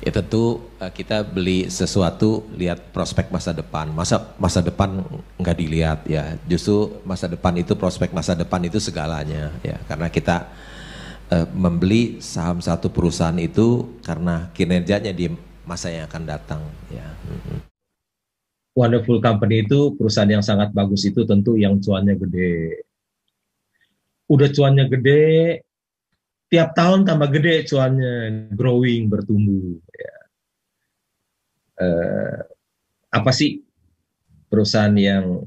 Ya tentu kita beli sesuatu lihat prospek masa depan. Masa depan nggak dilihat ya. Justru masa depan itu prospek masa depan itu segalanya ya. Karena kita membeli saham satu perusahaan itu karena kinerjanya di masa yang akan datang ya. Wonderful company itu perusahaan yang sangat bagus itu tentu yang cuannya gede. Udah cuannya gede, tiap tahun tambah gede cuannya, growing, bertumbuh. Ya. Eh, apa sih perusahaan yang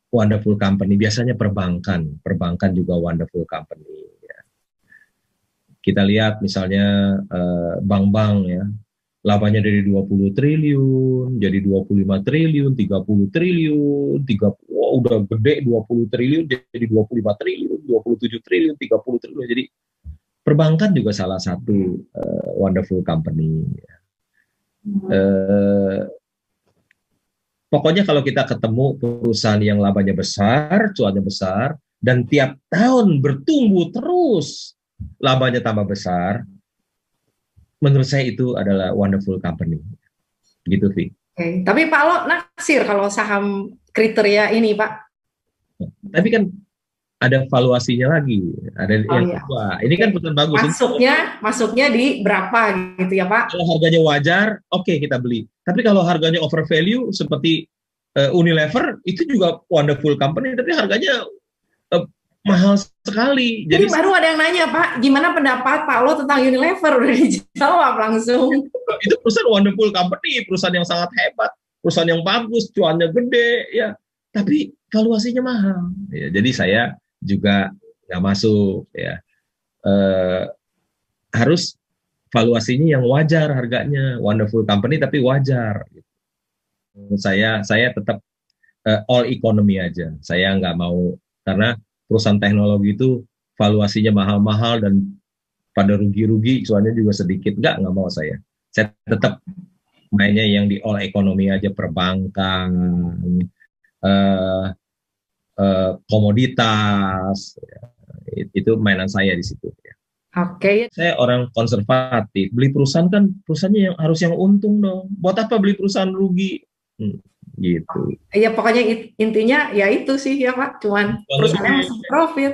wonderful company? Biasanya perbankan, perbankan juga wonderful company. Ya. Kita lihat misalnya bank-bank ya, labanya dari 20 triliun, jadi 25 triliun, 30 triliun, 30, wow, udah gede 20 triliun, jadi 25 triliun, 27 triliun, 30 triliun. Jadi perbankan juga salah satu wonderful company. Uh, Pokoknya kalau kita ketemu perusahaan yang labanya besar, cuannya besar, dan tiap tahun bertumbuh terus, labanya tambah besar, menurut saya itu adalah wonderful company. Gitu, Vi. Oke. Tapi Pak Lo naksir kalau saham kriteria ini, Pak. Tapi kan ada valuasinya lagi, ada yang iya. kedua. Ini kan perusahaan bagus. Masuknya di berapa gitu ya, Pak? Kalau harganya wajar, oke, kita beli. Tapi kalau harganya over value seperti Unilever, itu juga wonderful company, tapi harganya mahal sekali. Jadi baru ada yang nanya, Pak, gimana pendapat Pak Lo tentang Unilever? Udah dijawab langsung. Itu perusahaan wonderful company, perusahaan yang sangat hebat, perusahaan yang bagus, cuannya gede, ya. Tapi valuasinya mahal. Ya, jadi saya juga nggak masuk, ya. Harus valuasinya yang wajar harganya, wonderful company tapi wajar. Menurut saya tetap all economy aja. Saya nggak mau, karena perusahaan teknologi itu valuasinya mahal-mahal dan pada rugi-rugi, cuannya juga sedikit. Nggak mau saya. Saya tetap mainnya yang di all economy aja, perbankan, komoditas, itu mainan saya di situ. Oke. Saya orang konservatif. Beli perusahaan kan perusahaannya yang harus yang untung dong. Buat apa beli perusahaan rugi? Gitu. Iya, pokoknya intinya ya itu sih ya Pak. Cuman perusahaannya masih profit.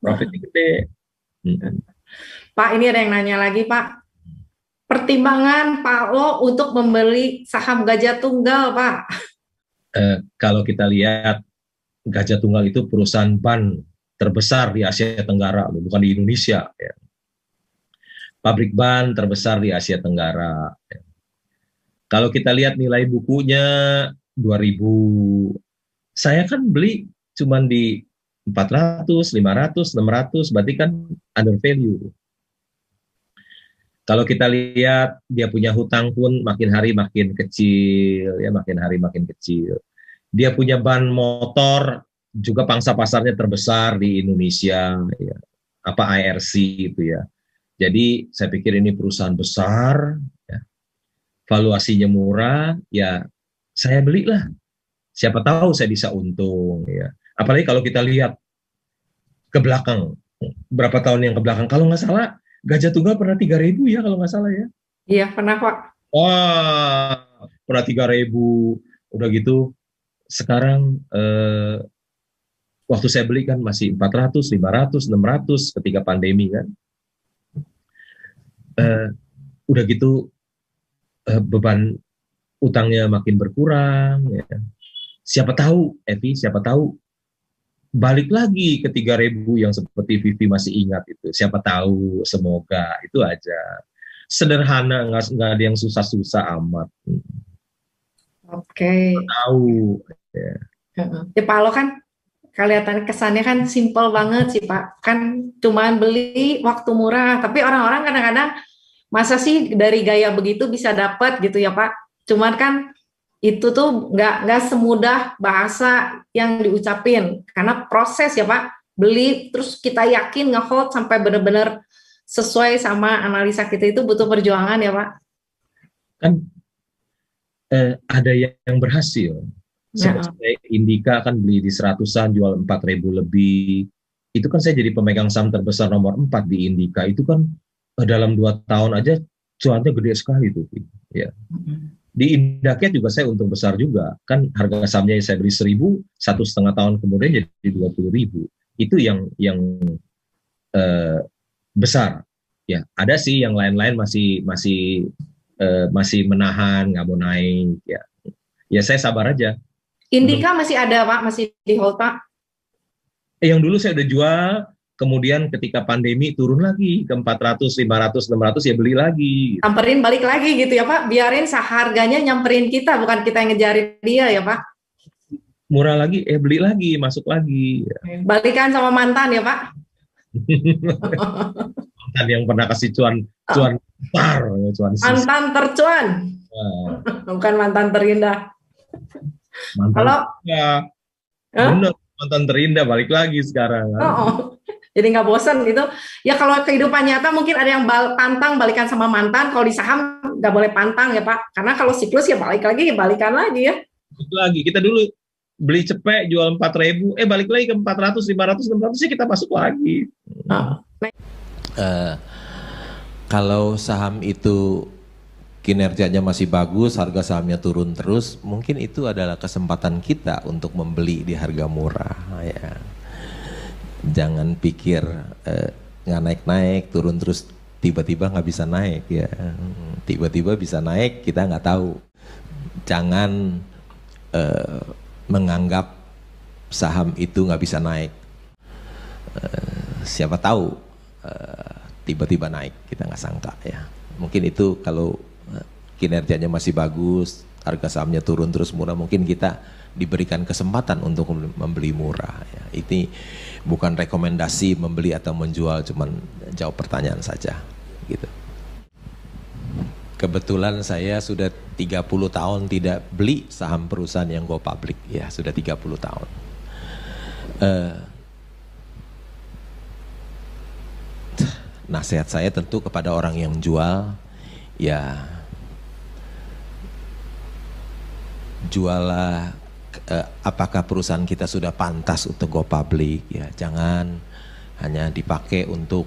Profitnya gede. Pak, ini ada yang nanya lagi, Pak. Pertimbangan Pak Lo untuk membeli saham Gajah Tunggal, Pak? Kalau kita lihat, Gajah Tunggal itu perusahaan ban terbesar di Asia Tenggara, bukan di Indonesia. Ya. Pabrik ban terbesar di Asia Tenggara. Ya. Kalau kita lihat nilai bukunya 2000, saya kan beli cuma di 400, 500, 600, berarti kan under value. Kalau kita lihat dia punya hutang pun makin hari makin kecil, ya makin hari makin kecil. Dia punya ban motor juga pangsa pasarnya terbesar di Indonesia, ya. Apa IRC itu ya. Jadi saya pikir ini perusahaan besar, ya. Valuasinya murah, ya saya belilah. Siapa tahu saya bisa untung, ya. Apalagi kalau kita lihat ke belakang, berapa tahun yang ke belakang, kalau nggak salah Gajah Tunggal pernah 3.000 ya kalau nggak salah ya. Iya pernah Pak. Wah, pernah 3.000, udah gitu. Sekarang waktu saya beli kan masih 400, 500, 600 ketika pandemi kan. Udah gitu beban utangnya makin berkurang. Ya. Siapa tahu, Evi, siapa tahu balik lagi ke 3.000 yang seperti Vivi masih ingat itu. Siapa tahu, semoga, itu aja. Sederhana, nggak ada yang susah-susah amat. Oke. Tahu. Ya. Ya Pak Lo kan kelihatan kesannya kan simple banget sih Pak. Kan cuman beli waktu murah. Tapi orang-orang kadang-kadang masa sih dari gaya begitu bisa dapat gitu ya Pak. Cuman kan itu tuh nggak semudah bahasa yang diucapin, karena proses ya Pak, beli terus kita yakin nge-hold sampai benar-benar sesuai sama analisa kita itu butuh perjuangan ya Pak. Kan ada yang berhasil, seperti Indika kan beli di 100-an jual 4.000 lebih, itu kan saya jadi pemegang saham terbesar nomor 4 di Indika, itu kan dalam 2 tahun aja cuannya gede sekali tuh. Ya. Di Indakiat juga saya untung besar juga. Kan harga sahamnya saya beli 1.000, 1,5 tahun kemudian jadi 20.000. Itu yang besar. Ya, ada sih yang lain-lain masih menahan, nggak mau naik. Ya, ya saya sabar aja. Indika masih ada Pak, masih di hold Pak? Yang dulu saya udah jual, kemudian ketika pandemi turun lagi ke 400, 500, 600 ya beli lagi. Samperin balik lagi gitu ya Pak, biarin harganya nyamperin kita, bukan kita yang ngejarin dia ya Pak. Murah lagi, beli lagi, masuk lagi. Balikan sama mantan ya Pak. Mantan yang pernah kasih cuan besar, cuan mantan tercuan. Bukan mantan terindah. Kalau bener, mantan terindah balik lagi sekarang. Jadi nggak bosan gitu. Ya kalau kehidupan nyata mungkin ada yang pantang balikan sama mantan. Kalau di saham nggak boleh pantang ya Pak. Karena kalau siklus ya balik lagi, balikan lagi ya. Balik lagi. Kita dulu beli cepet jual 4.000, balik lagi ke 400, 500, 600 sih kita masuk lagi. Kalau saham itu kinerjanya masih bagus, harga sahamnya turun terus, mungkin itu adalah kesempatan kita untuk membeli di harga murah. Ya. Jangan pikir nggak naik-naik, turun terus tiba-tiba nggak bisa naik ya. Tiba-tiba bisa naik, kita nggak tahu. Jangan menganggap saham itu nggak bisa naik. Siapa tahu tiba-tiba naik, kita nggak sangka ya. Mungkin itu kalau kinerjanya masih bagus, harga sahamnya turun terus murah, mungkin kita diberikan kesempatan untuk membeli murah ya. Ini bukan rekomendasi membeli atau menjual, cuman jawab pertanyaan saja gitu. Kebetulan saya sudah 30 tahun tidak beli saham perusahaan yang go public ya, sudah 30 tahun. Nasihat saya tentu kepada orang yang jual, ya jualah apakah perusahaan kita sudah pantas untuk go public ya, jangan hanya dipakai untuk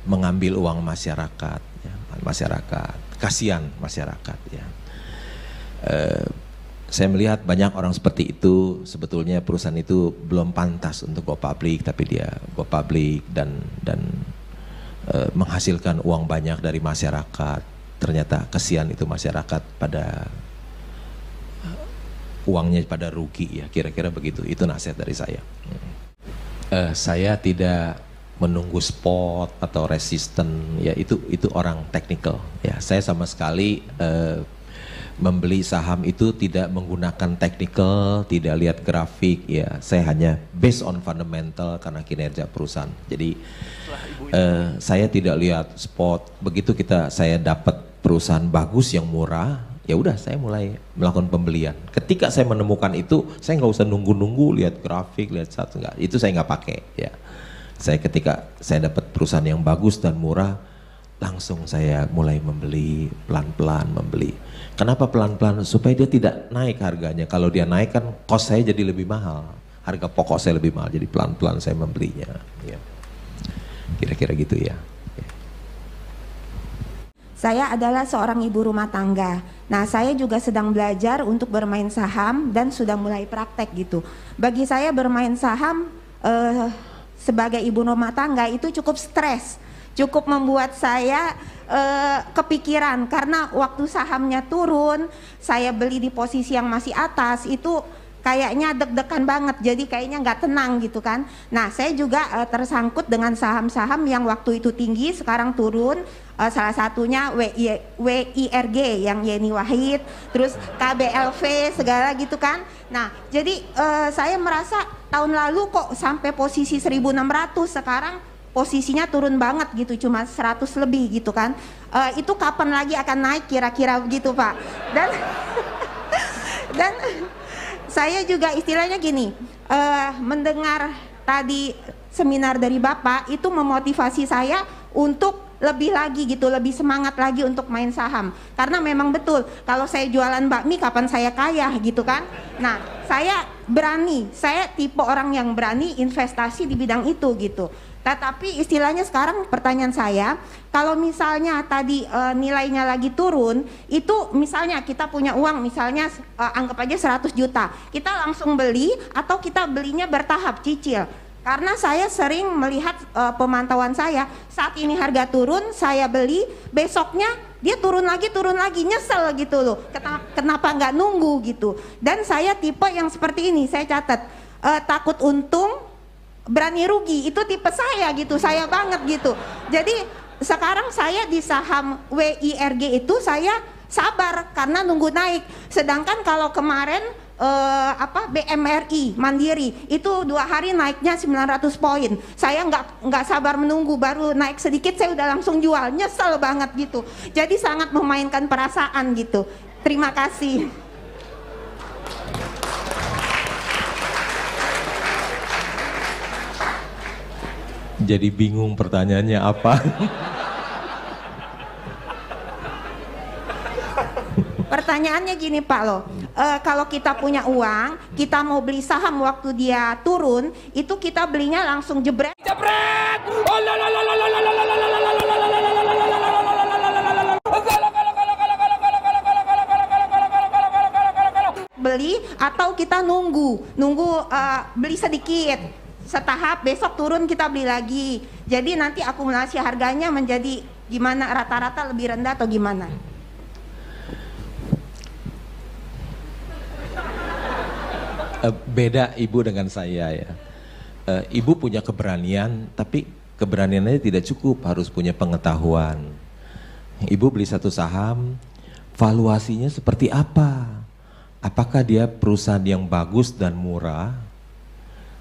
mengambil uang masyarakat ya, kasihan masyarakat ya. Saya melihat banyak orang seperti itu, sebetulnya perusahaan itu belum pantas untuk go public, tapi dia go public dan menghasilkan uang banyak dari masyarakat. Ternyata kasihan itu masyarakat pada uangnya pada rugi ya, kira-kira begitu. Itu nasihat dari saya. Saya tidak menunggu spot atau resisten ya, itu orang teknikal ya. Saya sama sekali membeli saham itu tidak menggunakan teknikal, tidak lihat grafik ya. Saya hanya based on fundamental karena kinerja perusahaan. Jadi saya tidak lihat spot. Begitu saya dapat perusahaan bagus yang murah, ya udah saya mulai melakukan pembelian. Ketika saya menemukan itu, saya nggak usah nunggu-nunggu lihat grafik, lihat satu enggak. Itu saya nggak pakai ya. Ketika saya dapat perusahaan yang bagus dan murah, langsung saya mulai membeli, pelan-pelan membeli. Kenapa pelan-pelan? Supaya dia tidak naik harganya. Kalau dia naik kan cost saya jadi lebih mahal, harga pokok saya lebih mahal, jadi pelan-pelan saya membelinya ya. Kira-kira gitu ya. Saya adalah seorang ibu rumah tangga. Nah, saya juga sedang belajar untuk bermain saham dan sudah mulai praktek gitu. Bagi saya bermain saham sebagai ibu rumah tangga itu cukup stres, cukup membuat saya kepikiran karena waktu sahamnya turun, saya beli di posisi yang masih atas itu kayaknya deg-degan banget, jadi kayaknya nggak tenang gitu kan. Nah, saya juga tersangkut dengan saham-saham yang waktu itu tinggi, sekarang turun. Salah satunya WIRG yang Yeni Wahid, terus KBLV segala gitu kan. Nah, jadi saya merasa tahun lalu kok sampai posisi 1.600, sekarang posisinya turun banget gitu, cuma 100 lebih gitu kan. Itu kapan lagi akan naik kira-kira begitu Pak. Dan saya juga istilahnya gini, mendengar tadi seminar dari Bapak itu memotivasi saya untuk lebih lagi gitu, lebih semangat lagi untuk main saham. Karena memang betul, kalau saya jualan bakmi kapan saya kaya gitu kan. Nah, saya berani, saya tipe orang yang berani investasi di bidang itu gitu. Tetapi istilahnya sekarang pertanyaan saya, kalau misalnya tadi nilainya lagi turun, itu misalnya kita punya uang misalnya anggap aja 100 juta, kita langsung beli atau kita belinya bertahap cicil? Karena saya sering melihat pemantauan saya, saat ini harga turun, saya beli, besoknya dia turun lagi, nyesel gitu loh. Kenapa nggak nunggu gitu? Dan saya tipe yang seperti ini, saya catat, takut untung, berani rugi, itu tipe saya gitu, saya banget gitu. Jadi sekarang saya di saham WIRG itu saya sabar karena nunggu naik. Sedangkan kalau kemarin BMRI Mandiri itu 2 hari naiknya 900 poin. Saya nggak sabar menunggu, baru naik sedikit saya udah langsung jual, nyesel banget gitu. Jadi sangat memainkan perasaan gitu. Terima kasih. Jadi bingung pertanyaannya apa? Pertanyaannya gini Pak loh, kalau kita punya uang, kita mau beli saham waktu dia turun, itu kita belinya langsung jebret. Beli atau kita nunggu beli sedikit. Setahap, besok turun kita beli lagi. Jadi nanti akumulasi harganya menjadi gimana, rata-rata lebih rendah atau gimana? Beda Ibu dengan saya ya. Ibu punya keberanian, tapi keberaniannya tidak cukup, harus punya pengetahuan. Ibu beli satu saham, valuasinya seperti apa? Apakah dia perusahaan yang bagus dan murah?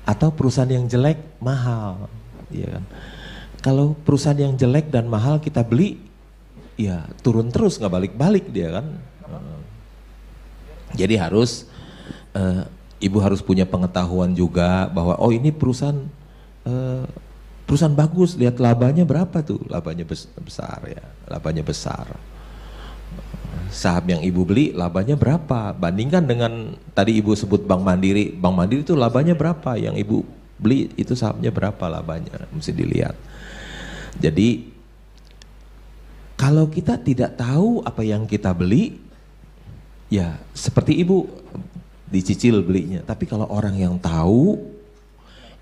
Atau perusahaan yang jelek mahal, ya kan? Kalau perusahaan yang jelek dan mahal kita beli, ya turun terus nggak balik-balik dia kan. Jadi harus Ibu harus punya pengetahuan juga bahwa oh ini perusahaan bagus, lihat labanya berapa tuh, labanya besar ya, labanya besar. Saham yang Ibu beli labanya berapa? Bandingkan dengan tadi Ibu sebut Bank Mandiri itu labanya berapa? Yang Ibu beli itu sahamnya berapa labanya? Mesti dilihat. Jadi kalau kita tidak tahu apa yang kita beli, ya seperti Ibu dicicil belinya. Tapi kalau orang yang tahu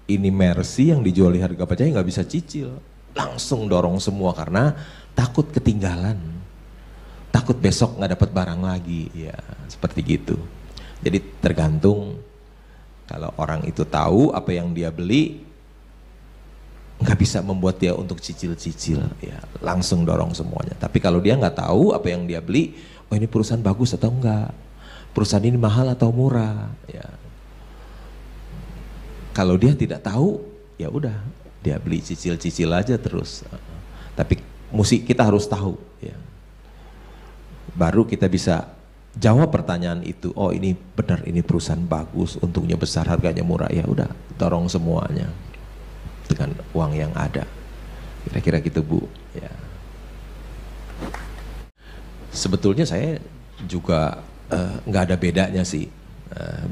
ini Mercy yang dijual di harga pacaya nggak bisa cicil, langsung dorong semua karena takut ketinggalan. Takut besok nggak dapat barang lagi, ya seperti gitu. Jadi tergantung, kalau orang itu tahu apa yang dia beli, nggak bisa membuat dia untuk cicil-cicil, ya langsung dorong semuanya. Tapi kalau dia nggak tahu apa yang dia beli, oh ini perusahaan bagus atau enggak, perusahaan ini mahal atau murah, ya. Kalau dia tidak tahu, ya udah dia beli cicil-cicil aja terus. Tapi kita harus tahu, ya. Baru kita bisa jawab pertanyaan itu. Oh ini benar, ini perusahaan bagus, untungnya besar, harganya murah. Ya udah, dorong semuanya dengan uang yang ada. Kira-kira gitu Bu. Ya. Sebetulnya saya juga nggak ada bedanya sih.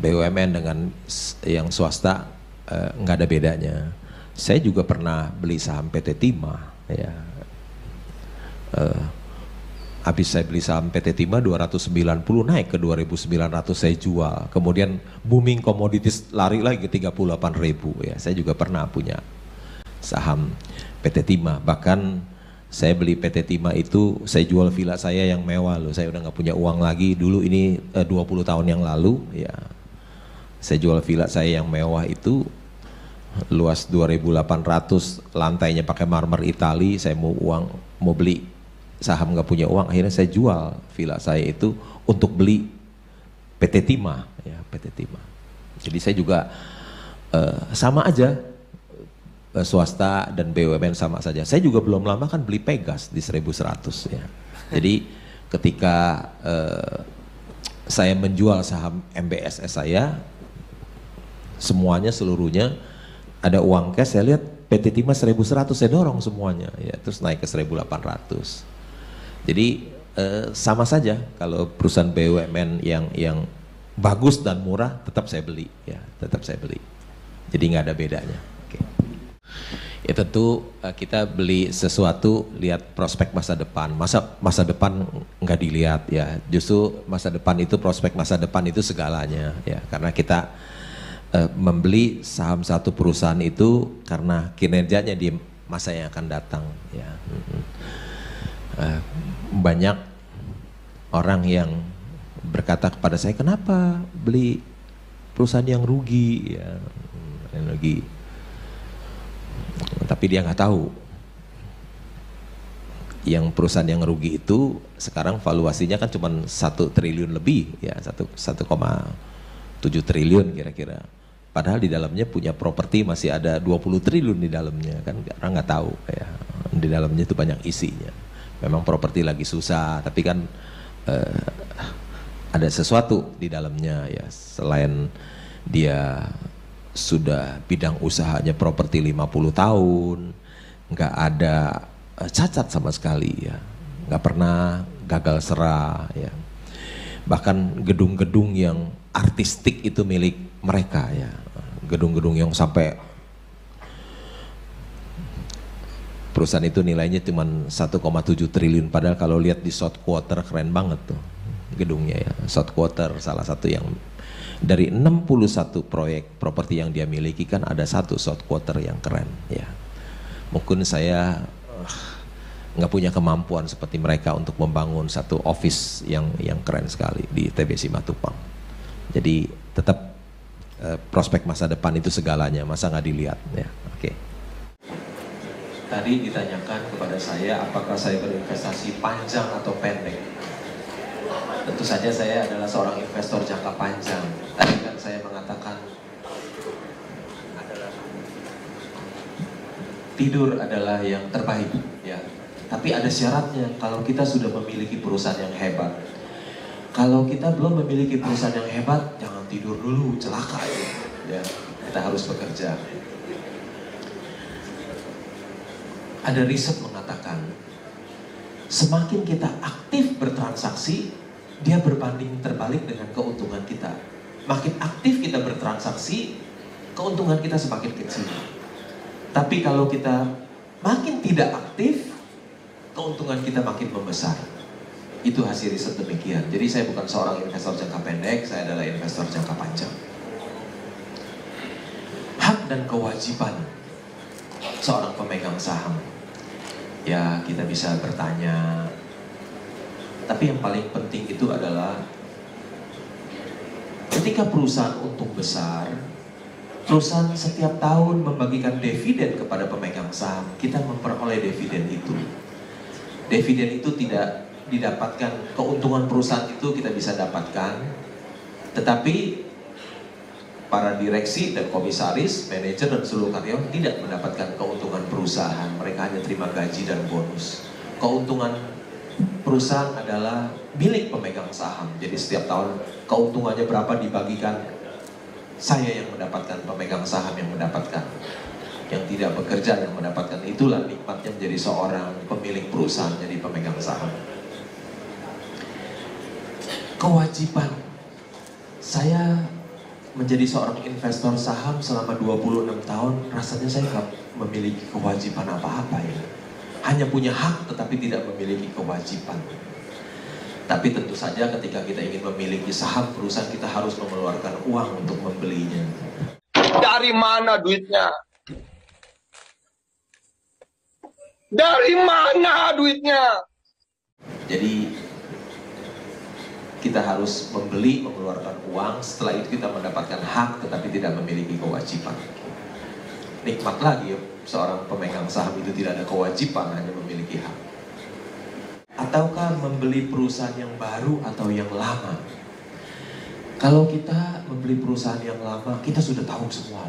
BUMN dengan yang swasta nggak ada bedanya. Saya juga pernah beli saham PT Timah. Ya. Habis saya beli saham PT Timah 290 naik ke 2.900 saya jual. Kemudian booming komoditis lari lagi ke 38.000 ya. Saya juga pernah punya saham PT Timah. Bahkan saya beli PT Timah itu saya jual villa saya yang mewah loh. Saya udah nggak punya uang lagi. Dulu ini 20 tahun yang lalu ya. Saya jual villa saya yang mewah itu luas 2.800, lantainya pakai marmer Itali. Saya mau beli saham, nggak punya uang, akhirnya saya jual villa saya itu untuk beli PT Timah, ya PT Timah. Jadi saya juga sama aja, swasta dan BUMN sama saja. Saya juga belum lama kan beli Pegas di 1.100 ya. Jadi ketika saya menjual saham MBSS saya, semuanya seluruhnya ada uang cash, saya lihat PT Timah 1.100 saya dorong semuanya, ya terus naik ke 1.800. Jadi sama saja kalau perusahaan BUMN yang bagus dan murah tetap saya beli, ya tetap saya beli. Jadi nggak ada bedanya. Oke. Ya tentu kita beli sesuatu lihat prospek masa depan. Masa depan nggak dilihat ya. Justru masa depan itu, prospek masa depan itu segalanya ya. Karena kita membeli saham satu perusahaan itu karena kinerjanya di masa yang akan datang ya. Banyak orang yang berkata kepada saya, kenapa beli perusahaan yang rugi ya, rugi. Tapi dia nggak tahu yang perusahaan yang rugi itu sekarang valuasinya kan cuma 1 triliun lebih ya, 1,7 triliun kira-kira. Padahal di dalamnya punya properti masih ada 20 triliun di dalamnya, kan orang nggak tahu ya. Di dalamnya itu banyak isinya. Memang properti lagi susah, tapi kan ada sesuatu di dalamnya ya, selain dia sudah bidang usahanya properti 50 tahun, nggak ada cacat sama sekali ya, nggak pernah gagal serah ya. Bahkan gedung-gedung yang artistik itu milik mereka ya, gedung-gedung yang sampai perusahaan itu nilainya cuma 1,7 triliun, padahal kalau lihat di South Quarter keren banget tuh gedungnya ya. South Quarter salah satu yang dari 61 proyek properti yang dia miliki kan ada satu South Quarter yang keren ya. Mungkin saya nggak punya kemampuan seperti mereka untuk membangun satu office yang keren sekali di TBC Matupang. Jadi tetap prospek masa depan itu segalanya, masa nggak dilihat ya. Oke. Tadi ditanyakan kepada saya apakah saya berinvestasi panjang atau pendek. Tentu saja saya adalah seorang investor jangka panjang. Tadi kan saya mengatakan tidur adalah yang terbaik ya. Tapi ada syaratnya kalau kita sudah memiliki perusahaan yang hebat. Kalau kita belum memiliki perusahaan yang hebat, jangan tidur dulu, celaka ya. Kita harus bekerja. Ada riset mengatakan semakin kita aktif bertransaksi, dia berbanding terbalik dengan keuntungan kita. Makin aktif kita bertransaksi, keuntungan kita semakin kecil. Tapi kalau kita makin tidak aktif, keuntungan kita makin membesar. Itu hasil riset demikian. Jadi saya bukan seorang investor jangka pendek, saya adalah investor jangka panjang. Hak dan kewajiban seorang pemegang saham. Ya, kita bisa bertanya, tapi yang paling penting itu adalah ketika perusahaan untung besar, perusahaan setiap tahun membagikan dividen kepada pemegang saham, kita memperoleh dividen itu. Dividen itu tidak didapatkan, keuntungan perusahaan itu kita bisa dapatkan, tetapi para direksi dan komisaris, manajer dan seluruh karyawan tidak mendapatkan keuntungan perusahaan. Mereka hanya terima gaji dan bonus. Keuntungan perusahaan adalah milik pemegang saham. Jadi setiap tahun keuntungannya berapa dibagikan, saya yang mendapatkan, pemegang saham yang mendapatkan. Yang tidak bekerja yang mendapatkan. Itulah nikmatnya menjadi seorang pemilik perusahaan, jadi pemegang saham. Kewajiban. Saya menjadi seorang investor saham selama 26 tahun, rasanya saya nggak memiliki kewajiban apa-apa ya. Hanya punya hak tetapi tidak memiliki kewajiban. Tapi tentu saja ketika kita ingin memiliki saham perusahaan, kita harus mengeluarkan uang untuk membelinya. Dari mana duitnya? Dari mana duitnya? Jadi kita harus membeli, mengeluarkan uang, setelah itu kita mendapatkan hak tetapi tidak memiliki kewajiban. Nikmat lagi ya, seorang pemegang saham itu tidak ada kewajiban, hanya memiliki hak. Ataukah membeli perusahaan yang baru atau yang lama? Kalau kita membeli perusahaan yang lama, kita sudah tahu semua.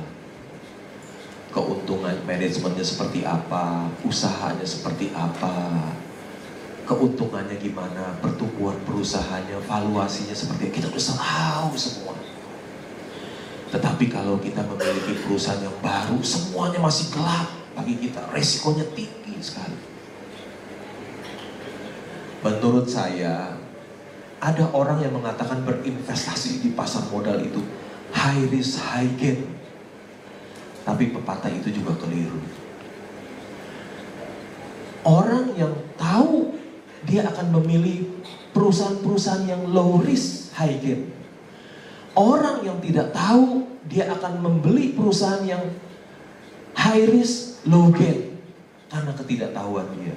Keuntungan manajemennya seperti apa, usahanya seperti apa, keuntungannya gimana, pertumbuhan perusahaannya, valuasinya seperti apa, kita sudah tahu semua. Tetapi kalau kita memiliki perusahaan yang baru, semuanya masih gelap bagi kita, resikonya tinggi sekali. Menurut saya, ada orang yang mengatakan berinvestasi di pasar modal itu high risk, high gain. Tapi pepatah itu juga keliru. Orang yang tahu dia akan memilih perusahaan-perusahaan yang low risk, high gain. Orang yang tidak tahu dia akan membeli perusahaan yang high risk, low gain karena ketidaktahuan dia.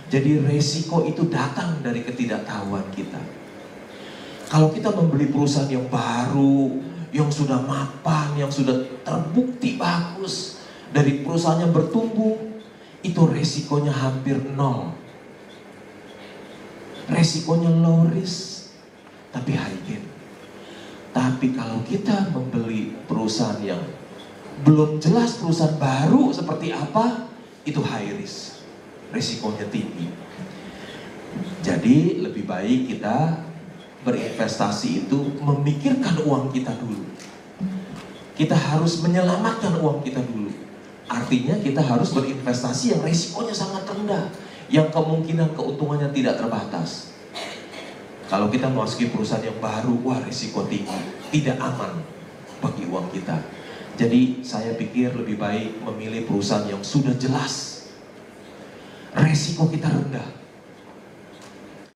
Jadi resiko itu datang dari ketidaktahuan kita. Kalau kita membeli perusahaan yang baru, yang sudah mapan, yang sudah terbukti bagus, dari perusahaan yang bertumbuh, itu resikonya hampir nol. Resikonya low risk, tapi high gain. Tapi kalau kita membeli perusahaan yang belum jelas perusahaan baru seperti apa, itu high risk. Resikonya tinggi. Jadi lebih baik kita berinvestasi itu memikirkan uang kita dulu. Kita harus menyelamatkan uang kita dulu. Artinya kita harus berinvestasi yang resikonya sangat rendah, yang kemungkinan keuntungannya tidak terbatas. Kalau kita memasuki perusahaan yang baru, wah risiko tinggi, tidak aman bagi uang kita. Jadi saya pikir lebih baik memilih perusahaan yang sudah jelas resiko kita rendah.